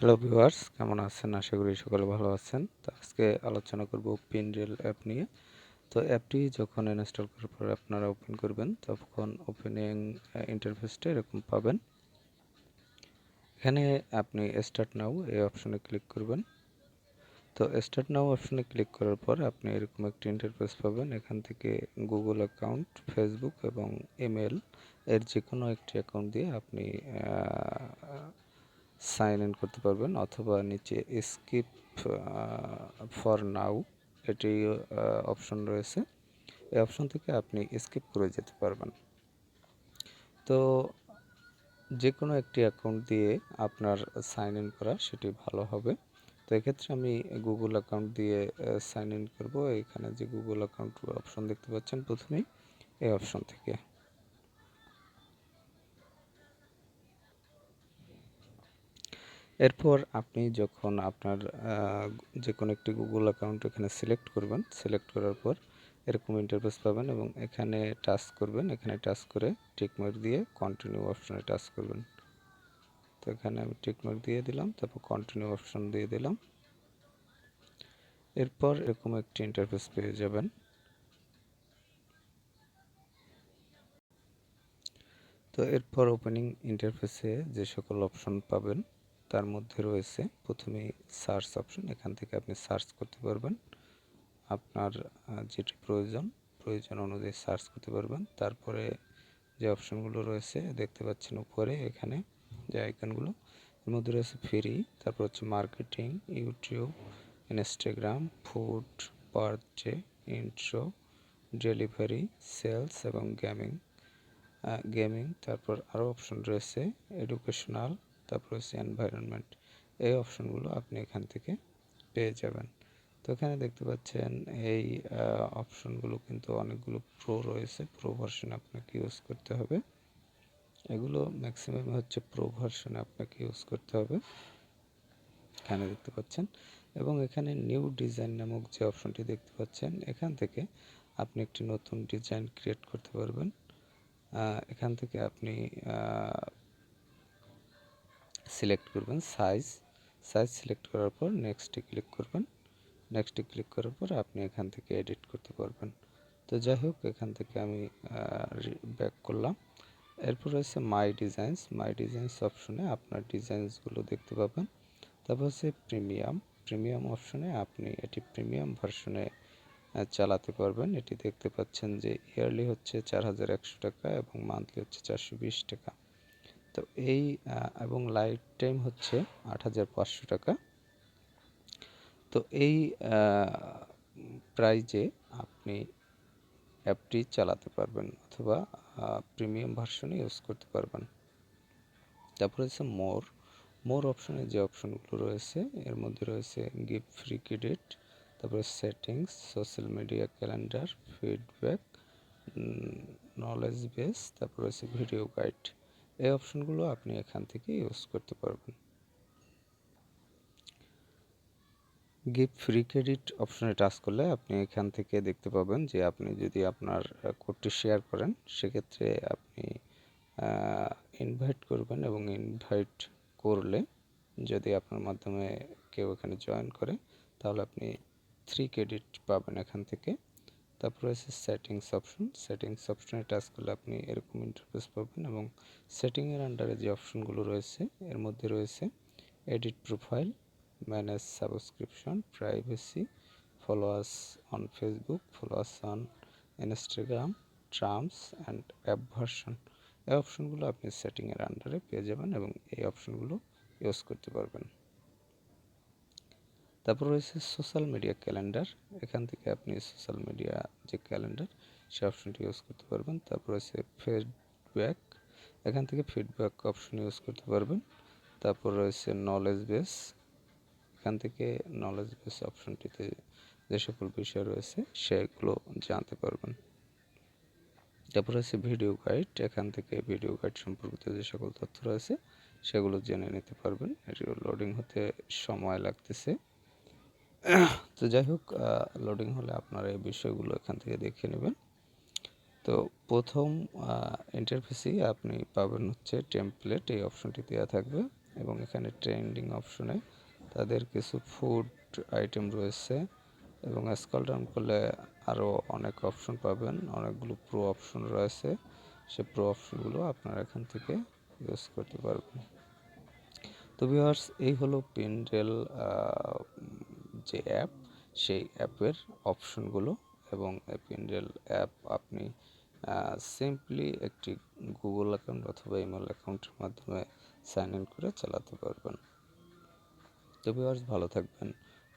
Hello viewers, কেমন আছেন? আশা করি সকলে ভালো আছেন। তো আজকে আলোচনা করব পিনরিল অ্যাপ নিয়ে। তো অ্যাপটি যখন ইনস্টল করার পর আপনারা ওপেন করবেন, তখন ওপেনিং ইন্টারফেসটা এরকম পাবেন। এখানে আপনি স্টার্ট নাও এই অপশনে ক্লিক করবেন। তো স্টার্ট নাও অপশনে ক্লিক করার পর আপনি এরকম একটি ইন্টারফেস পাবেন। এখান থেকে গুগল অ্যাকাউন্ট, ফেসবুক এবং ইমেল এর যে কোনো একটি অ্যাকাউন্ট দিয়ে আপনি সাইন ইন করতে পারবেন, অথবা নিচে স্কিপ ফর নাও এটি অপশন রয়েছে। এই অপশন থেকে আপনি স্কিপ করে যেতে পারবেন। তো যে কোনো একটি অ্যাকাউন্ট দিয়ে আপনার সাইন ইন করা সেটি ভালো হবে। তো এক্ষেত্রে আমি গুগল অ্যাকাউন্ট দিয়ে সাইন ইন করব। এখানে যে গুগল অ্যাকাউন্ট অপশন দেখতে পাচ্ছেন প্রথমেই এই অপশন থেকে। এরপর আপনি যখন আপনার যে কোনো একটি গুগল অ্যাকাউন্ট এখানে সিলেক্ট করবেন, সিলেক্ট করার পর এরকম ইন্টারফেস পাবেন এবং এখানে টাচ করবেন। এখানে টাচ করে টিকমার্ক দিয়ে কন্টিনিউ অপশনে টাচ করবেন। তো এখানে আমি টিকমার্ক দিয়ে দিলাম, তারপর কন্টিনিউ অপশন দিয়ে দিলাম। এরপর এরকম একটি ইন্টারফেস পেয়ে যাবেন। তো এরপর ওপেনিং ইন্টারফেসে যে সকল অপশন পাবেন তার মধ্যে রয়েছে প্রথমেই সার্চ অপশন। এখান থেকে আপনি সার্চ করতে পারবেন, আপনার যেটি প্রয়োজন অনুযায়ী সার্চ করতে পারবেন। তারপরে যে অপশনগুলো রয়েছে দেখতে পাচ্ছেন উপরে, এখানে যে আইকনগুলো, এর মধ্যে রয়েছে ফ্রি, তারপর হচ্ছে marketing, YouTube, Instagram, food, birthday, intro, delivery, sales এবং গেমিং। তারপর আরও অপশন রয়েছে এডুকেশনাল, তারপর হচ্ছে এনভায়রনমেন্ট। এই অপশনগুলো আপনি এখান থেকে পেয়ে যাবেন। তো এখানে দেখতে পাচ্ছেন এই অপশনগুলো কিন্তু অনেকগুলো প্রো রয়েছে। প্রো ভার্সনে আপনাকে ইউজ করতে হবে। এগুলো ম্যাক্সিমাম হচ্ছে প্রো ভার্সনে আপনাকে ইউজ করতে হবে, এখানে দেখতে পাচ্ছেন। এবং এখানে নিউ ডিজাইন নামক যে অপশনটি দেখতে পাচ্ছেন, এখান থেকে আপনি একটি নতুন ডিজাইন ক্রিয়েট করতে পারবেন। এখান থেকে আপনি সিলেক্ট করবেন সাইজ সিলেক্ট করার পর নেক্সটে ক্লিক করবেন। নেক্সটে ক্লিক করার পর আপনি এখান থেকে এডিট করতে পারবেন। তো যাই হোক, এখান থেকে আমি ব্যাক করলাম। এরপর রয়েছে মাই ডিজাইনস অপশনে আপনার ডিজাইনসগুলো দেখতে পাবেন। তারপর হচ্ছে প্রিমিয়াম অপশনে আপনি এটি প্রিমিয়াম ভার্সনে চালাতে পারবেন। এটি দেখতে পাচ্ছেন যে ইয়ারলি হচ্ছে 4100 টাকা এবং মান্থলি হচ্ছে 420 টাকা। তো এই এবং লাইফ টাইম হচ্ছে 8500 টাকা। তো এই প্রাইজে আপনি অ্যাপটি চালাতে পারবেন, অথবা প্রিমিয়াম ভার্সনে ইউজ করতে পারবেন। তারপরে হচ্ছে মোর অপশনে যে অপশনগুলো রয়েছে, এর মধ্যে রয়েছে গিভ ফ্রি ক্রেডিট, তারপরে settings, social media calendar, feedback, knowledge base, তারপর রয়েছে ভিডিও গাইড। এই অপশনগুলো আপনি এখান থেকে ইউজ করতে পারবেন। গিভ ফ্রি ক্রেডিট অপশনে টাচ করলে আপনি এখান থেকে দেখতে পাবেন যে আপনি যদি আপনার কোডটি শেয়ার করেন, সেক্ষেত্রে আপনি ইনভাইট করবেন, এবং ইনভাইট করলে যদি আপনার মাধ্যমে কেউ এখানে জয়েন করে, তাহলে আপনি 3 ক্রেডিট পাবেন এখান থেকে। তারপর রয়েছে সেটিংস অপশনে টাচ করলে আপনি এরকম ইন্টারফেস পাবেন, এবং সেটিংয়ের আন্ডারে যে অপশনগুলো রয়েছে এর মধ্যে রয়েছে edit profile, manage subscription, privacy, follow us on Facebook, follow us on Instagram, terms and app version. এই অপশনগুলো আপনি সেটিংয়ের আন্ডারে পেয়ে যাবেন এবং এই অপশনগুলো ইউজ করতে পারবেন। তারপর রয়েছে সোশ্যাল মিডিয়া ক্যালেন্ডার। এখান থেকে আপনি সোশ্যাল মিডিয়া যে ক্যালেন্ডার সেই অপশনটি ইউজ করতে পারবেন। তারপর রয়েছে ফিডব্যাক, এখান থেকে ফিডব্যাক অপশন ইউজ করতে পারবেন। তারপর রয়েছে নলেজ বেস, এখান থেকে নলেজ বেস অপশনটিতে যে সকল বিষয় রয়েছে সেগুলো জানতে পারবেন। তারপর রয়েছে ভিডিও গাইড, এখান থেকে ভিডিও গাইড সম্পর্কিত যে সকল তথ্য রয়েছে সেগুলো জেনে নিতে পারবেন। এটি লোডিং হতে সময় লাগতেছে। তো যাই হোক, লোডিং হলে আপনারা এই বিষয়গুলো এখান থেকে দেখে নেবেন। তো প্রথম ইন্টারফেসেই আপনি পাবেন হচ্ছে টেমপ্লেট, এই অপশনটি দেওয়া থাকবে। এবং এখানে ট্রেন্ডিং অপশনে তাদের কিছু ফুড আইটেম রয়েছে এবং স্ক্রল ডাউন করলে আরও অনেক অপশন পাবেন, অনেকগুলো প্রো অপশন রয়েছে। সে প্রো অপশনগুলো আপনারা এখান থেকে ইউজ করতে পারবেন। তো ভিউয়ার্স, এই হলো পিনরেল যে অ্যাপ, সেই অ্যাপের অপশনগুলো। এবং এই পিনরেল অ্যাপ আপনি সিম্পলি একটি গুগল অ্যাকাউন্ট অথবা ইমেল অ্যাকাউন্টের মাধ্যমে সাইন ইন করে চালাতে পারবেন। তো ভিউয়ার্স, ভালো থাকবেন।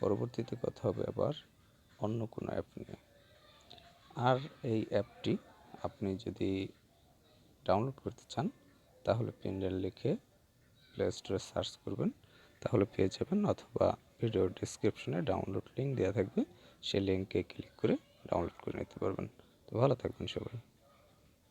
পরবর্তীতে কথা হবে আবার অন্য কোনো অ্যাপ নিয়ে। আর এই অ্যাপটি আপনি যদি ডাউনলোড করতে চান তাহলে পিনরেল লিখে প্লে স্টোরে সার্চ করবেন, তাহলে পেয়ে যাবেন। অথবা ভিডিওর ডিসক্রিপশনে ডাউনলোড লিঙ্ক দেওয়া থাকবে, সেই লিঙ্কে ক্লিক করে ডাউনলোড করে নিতে পারবেন। তো ভালো থাকবেন সবাই।